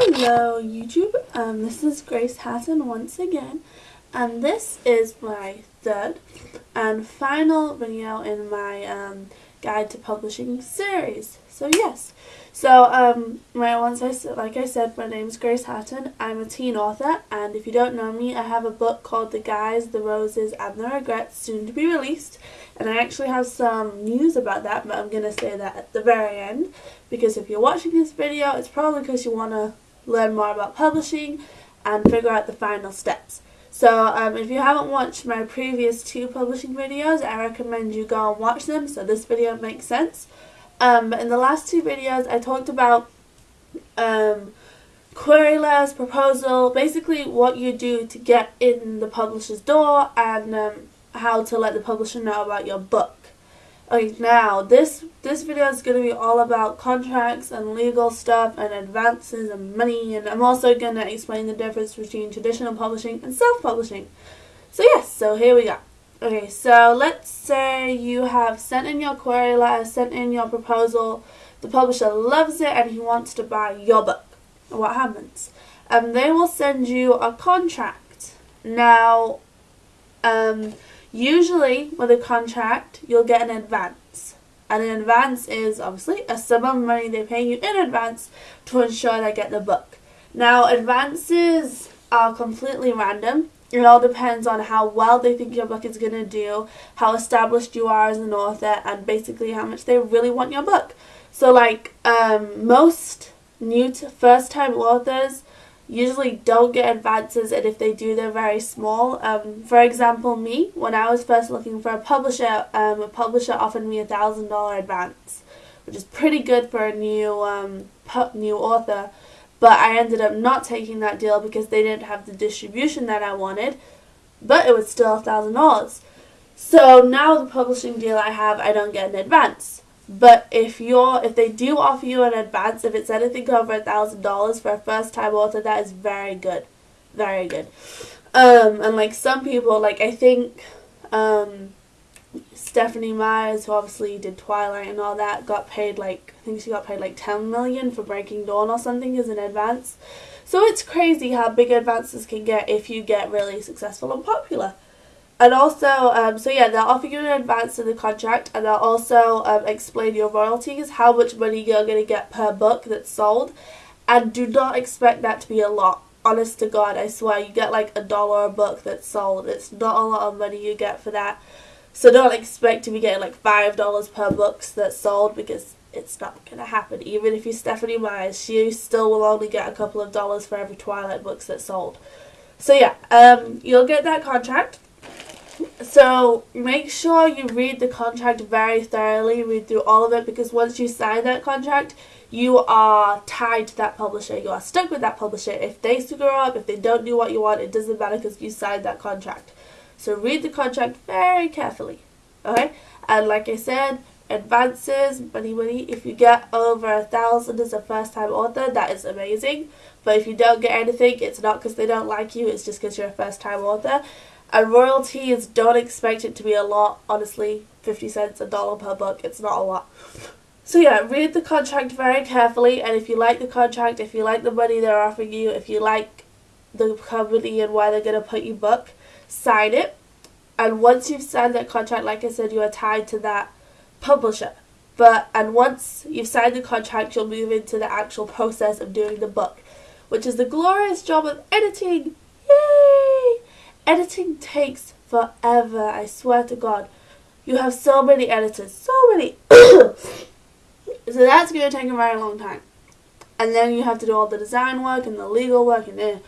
Hello YouTube, this is Grace Hatton once again, and this is my third and final video in my guide to publishing series. Like I said, my name is Grace Hatton. I'm a teen author, and if you don't know me, I have a book called The Guys, the Roses, and the Regrets, soon to be released, and I actually have some news about that, but I'm going to say that at the very end, because if you're watching this video, it's probably because you want to learn more about publishing and figure out the final steps. So if you haven't watched my previous two publishing videos, I recommend you go and watch them so this video makes sense. But in the last two videos, I talked about query letters, proposal, basically what you do to get in the publisher's door, and how to let the publisher know about your book. Okay, now this video is going to be all about contracts and legal stuff and advances and money, and I'm also going to explain the difference between traditional publishing and self-publishing. So here we go. Okay, so let's say you have sent in your query letter, sent in your proposal, the publisher loves it and he wants to buy your book. What happens? They will send you a contract. Now, usually with a contract, you'll get an advance. And an advance is obviously a sum of money they pay you in advance to ensure they get the book. Now, advances are completely random. It all depends on how well they think your book is going to do, how established you are as an author, and basically how much they really want your book. So like most new to first-time authors usually don't get advances, and if they do, they're very small. For example, me, when I was first looking for a publisher offered me $1,000 advance, which is pretty good for a new author. But I ended up not taking that deal because they didn't have the distribution that I wanted, but it was still $1,000. So now the publishing deal I have, I don't get an advance. But if they do offer you an advance, if it's anything over $1,000 for a first-time author, that is very good, very good. And like some people, like I think Stephanie Myers, who obviously did Twilight and all that, got paid like, I think she got paid like $10 million for Breaking Dawn or something as an advance. So it's crazy how big advances can get if you get really successful and popular. And also, they'll offer you an advance in the contract, and they'll also explain your royalties, how much money you're going to get per book that's sold, and do not expect that to be a lot. Honest to God, I swear, you get like $1 a book that's sold. It's not a lot of money you get for that. So don't expect to be getting like $5 per book that's sold, because it's not going to happen. Even if you're Stephanie Myers, she still will only get a couple of dollars for every Twilight books that's sold. So you'll get that contract. So make sure you read the contract very thoroughly, read through all of it, because once you sign that contract, you are tied to that publisher. You are stuck with that publisher. If they screw up, if they don't do what you want, it doesn't matter because you signed that contract. So read the contract very carefully, okay? And like I said, advances, money, if you get over $1,000 as a first-time author, that is amazing. But if you don't get anything, it's not because they don't like you, it's just because you're a first-time author. And royalties, don't expect it to be a lot. Honestly, 50 cents, $1 per book, it's not a lot. So read the contract very carefully, and if you like the contract, if you like the money they're offering you, if you like the company and where they're going to put your book, sign it. And once you've signed that contract, like I said, you are tied to that publisher. And once you've signed the contract, you'll move into the actual process of doing the book, which is the glorious job of editing. Yay! Editing takes forever, I swear to God. You have so many editors, so many. So that's going to take a very long time. And then you have to do all the design work and the legal work. And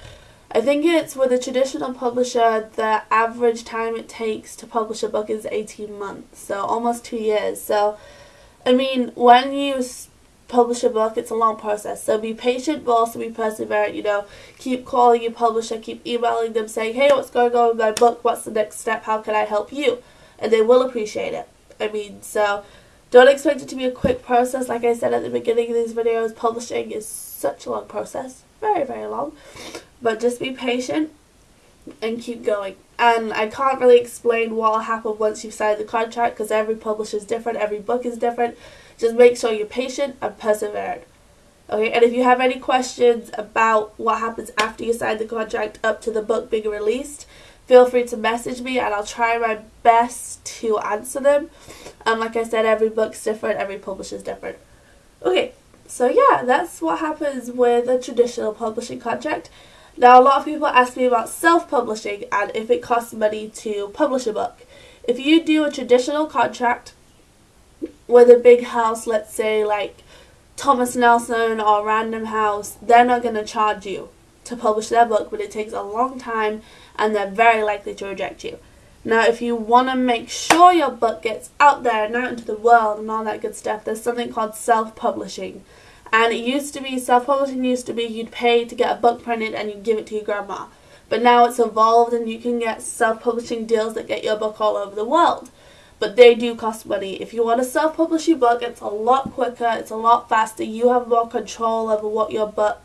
I think it's with a traditional publisher, the average time it takes to publish a book is 18 months. So almost 2 years. So, I mean, when you publish a book, it's a long process. So be patient, but also be perseverant. Keep calling your publisher, keep emailing them saying, hey, what's going on with my book? What's the next step? How can I help you? And they will appreciate it. I mean, so don't expect it to be a quick process. Like I said at the beginning of these videos, publishing is such a long process. Very, very long. But just be patient and keep going. And I can't really explain what will happen once you've signed the contract, because every publisher is different, every book is different. Just make sure you're patient and perseverant. Okay, and if you have any questions about what happens after you sign the contract up to the book being released, feel free to message me and I'll try my best to answer them. Like I said, every book's different, every publisher's different. Okay, so yeah, that's what happens with a traditional publishing contract. Now, a lot of people ask me about self-publishing and if it costs money to publish a book. If you do a traditional contract with a big house, let's say like Thomas Nelson or Random House, they're not going to charge you to publish their book, but it takes a long time and they're very likely to reject you. Now, if you want to make sure your book gets out there and out into the world and all that good stuff, there's something called self-publishing. And it used to be, self-publishing used to be you'd pay to get a book printed and you'd give it to your grandma. But now it's evolved and you can get self-publishing deals that get your book all over the world. But they do cost money. If you want to self-publish your book, it's a lot quicker, it's a lot faster. You have more control over what your book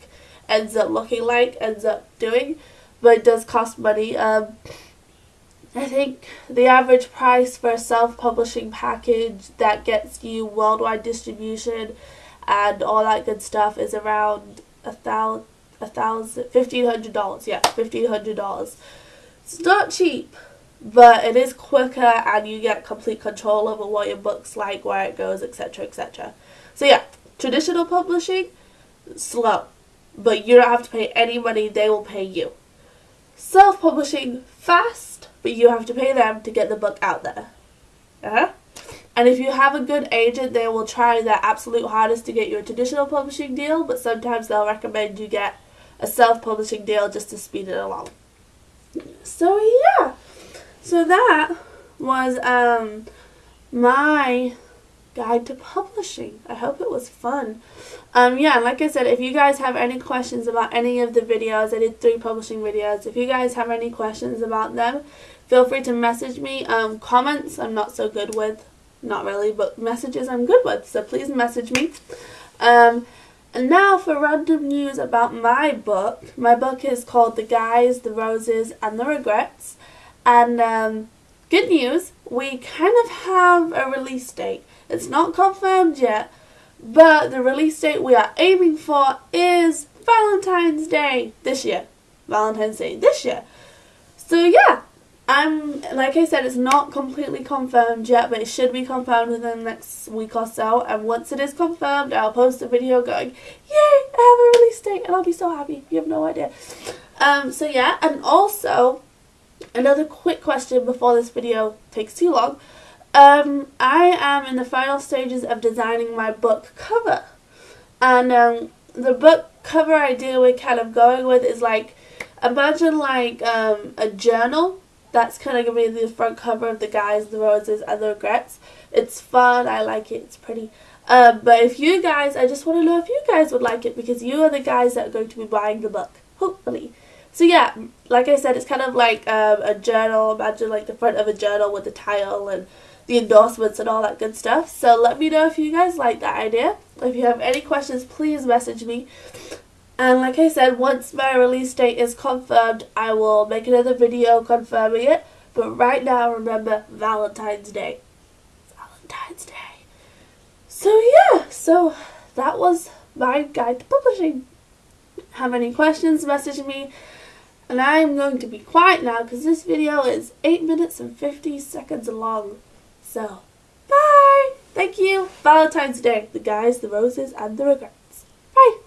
ends up looking like, ends up doing. But it does cost money. I think the average price for a self-publishing package that gets you worldwide distribution and all that good stuff is around $1,500. Yeah, $1,500. It's not cheap, but it is quicker and you get complete control over what your book's like, where it goes, etc., etc. So yeah, traditional publishing, slow, but you don't have to pay any money, they will pay you. Self-publishing, fast, but you have to pay them to get the book out there. And if you have a good agent, they will try their absolute hardest to get you a traditional publishing deal, but sometimes they'll recommend you get a self-publishing deal just to speed it along. So yeah, so that was my guide to publishing. I hope it was fun. Yeah, and like I said, if you guys have any questions about any of the videos, I did 3 publishing videos. If you guys have any questions about them, feel free to message me. Comments I'm not so good with. Not really, but messages I'm good with, so please message me. And now for random news about my book. My book is called The Guys, the Roses, and the Regrets. And good news, we kind of have a release date. It's not confirmed yet, but the release date we are aiming for is Valentine's Day this year. Valentine's Day this year. So yeah. Like I said, it's not completely confirmed yet, but it should be confirmed within the next week or so. And once it is confirmed, I'll post a video going, yay, I have a release date, and I'll be so happy. You have no idea. So yeah, and also, another quick question before this video takes too long. I am in the final stages of designing my book cover. And the book cover idea we're kind of going with is like, imagine like a journal. That's kind of going to be the front cover of The Guys, the Roses, and the Regrets. It's fun. I like it. It's pretty. But if you guys, I just want to know if you guys would like it because you are the guys that are going to be buying the book, hopefully. So yeah, like I said, it's kind of like a journal. Imagine like the front of a journal with the title and the endorsements and all that good stuff. So let me know if you guys like that idea. If you have any questions, please message me. And like I said, once my release date is confirmed, I will make another video confirming it. But right now, remember, Valentine's Day. Valentine's Day. So yeah, so that was my guide to publishing. Have any questions, message me. And I'm going to be quiet now because this video is 8 minutes and 50 seconds long. So, bye! Thank you. Valentine's Day. The Guys, the Roses, and the Regrets. Bye!